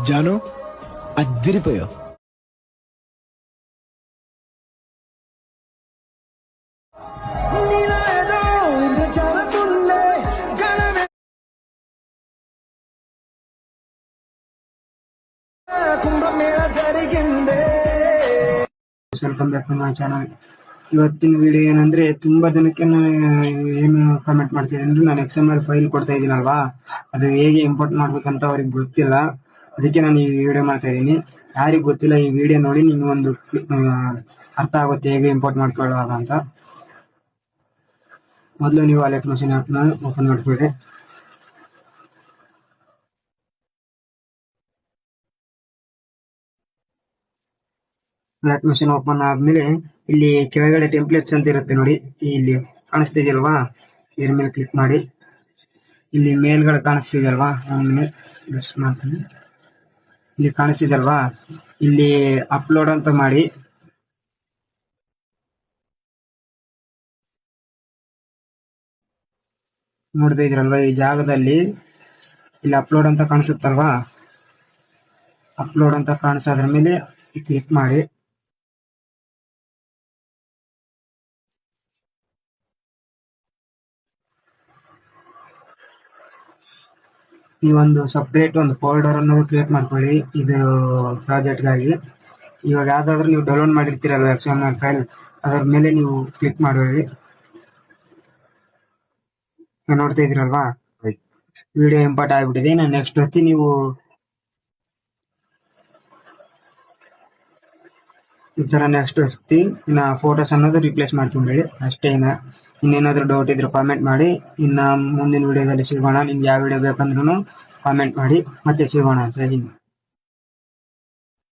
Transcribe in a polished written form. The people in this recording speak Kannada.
జాను అదిరిపోయావు. Welcome back to my channel. ಇವತ್ತಿನ ವಿಡಿಯೋ ಏನಂದ್ರೆ, ತುಂಬಾ ಜನಕ್ಕೆ ಏನು ಕಮೆಂಟ್ ಮಾಡ್ತಿದೆ ಅಂದ್ರೆ, ನಾನು XML ಫೈಲ್ ಕೊಡ್ತಾ ಇದ್ದೀನಲ್ವಾ, ಅದು ಹೇಗೆ ಇಂಪೋರ್ಟ್ ಮಾಡ್ಬೇಕಂತ ಅವ್ರಿಗೆ ಗೊತ್ತಿಲ್ಲ. ಅದಕ್ಕೆ ನಾನು ಈ ವಿಡಿಯೋ ಮಾಡ್ತಾ ಇದ್ದೀನಿ. ಯಾರಿಗೆ ಗೊತ್ತಿಲ್ಲ, ಈ ವಿಡಿಯೋ ನೋಡಿ ನಿಮ್ಗೆ ಒಂದು ಅರ್ಥ ಆಗುತ್ತೆ ಹೇಗೆ ಇಂಪೋರ್ಟ್ ಮಾಡ್ಕೊಳ್ಳೋಣ ಅಂತ. ಮೊದಲು ನೀವು ಅಲೆಕ್ಟ್ ಮಷೀನ್ ಆ್ಯಪ್ನ ಓಪನ್ ಮಾಡ್ಕೊಳ್ಳಿ. ಅಲೆಕ್ಟ್ ಮಷೀನ್ ಓಪನ್ ಆದ್ಮೇಲೆ ಇಲ್ಲಿ ಕೆಳಗಡೆ ಟೆಂಪ್ಲೇಟ್ಸ್ ಅಂತ ಇರುತ್ತೆ ನೋಡಿ, ಇಲ್ಲಿ ಕಾಣಿಸ್ತಿದೆಯಲ್ವಾ, ಇದ್ರ ಮೇಲೆ ಕ್ಲಿಕ್ ಮಾಡಿ. ಇಲ್ಲಿ ಮೇಲ್ಗಡೆ ಕಾಣಿಸ್ತಿದೆಯಲ್ವಾ, ಮಾಡ್ತೀನಿ. ಇಲ್ಲಿ ಕಾಣಿಸ್ತಿದೆಯಲ್ವಾ, ಇಲ್ಲಿ ಅಪ್ಲೋಡ್ ಅಂತ ಮಾಡಿ. ನೋಡ್ತಾ ಇದ್ರಲ್ವಾ, ಈ ಜಾಗದಲ್ಲಿ ಇಲ್ಲಿ ಅಪ್ಲೋಡ್ ಅಂತ ಕಾಣಿಸುತ್ತಲ್ವಾ, ಅಪ್ಲೋಡ್ ಅಂತ ಕಾಣಿಸೋದ್ರ ಮೇಲೆ ಕ್ಲಿಕ್ ಮಾಡಿ. ಈ ಒಂದು ಸಪ್ರೇಟ್ ಒಂದು ಫೋಲ್ಡರ್ ಅನ್ನೋದು ಕ್ರಿಯೇಟ್ ಮಾಡ್ಕೊಳ್ಳಿ ಇದು ಪ್ರಾಜೆಕ್ಟ್ಗಾಗಿ. ಇವಾಗ ಯಾವ್ದಾದ್ರು ನೀವು ಡೌನ್ಲೋಡ್ ಮಾಡಿರ್ತೀರಲ್ವ XML ಫೈಲ್, ಅದರ ಮೇಲೆ ನೀವು ಕ್ಲಿಕ್ ಮಾಡಿ. ನೋಡ್ತಾ ಇದ್ದೀರಲ್ವಾ, ವಿಡಿಯೋ ಇಂಪೋರ್ಟ್ ಆಗಿಬಿಟ್ಟಿದೆ. ನಾನು ನೆಕ್ಸ್ಟ್ ಹೊತ್ತಿ ನೀವು ಈ ತರ ನೆಕ್ಸ್ಟ್ ಹೊತ್ತಿ ಇನ್ನ ಫೋಟೋಸ್ ಅನ್ನೋದು ರಿಪ್ಲೇಸ್ ಮಾಡ್ಕೊಂಡ್ರಿ ಅಷ್ಟೇ. ಇನ್ನೇನಾದ್ರೂ ಡೌಟ್ ಇದ್ರೆ ಕಾಮೆಂಟ್ ಮಾಡಿ. ಇನ್ನ ಮುಂದಿನ ವಿಡಿಯೋದಲ್ಲಿ ಸಿಗೋಣ. ನಿಮ್ಗೆ ಯಾವ ವಿಡಿಯೋ ಬೇಕಂದ್ರೂ ಕಾಮೆಂಟ್ ಮಾಡಿ. ಮತ್ತೆ ಸಿಗೋಣ. ಜೈ ಹಿಂದ್.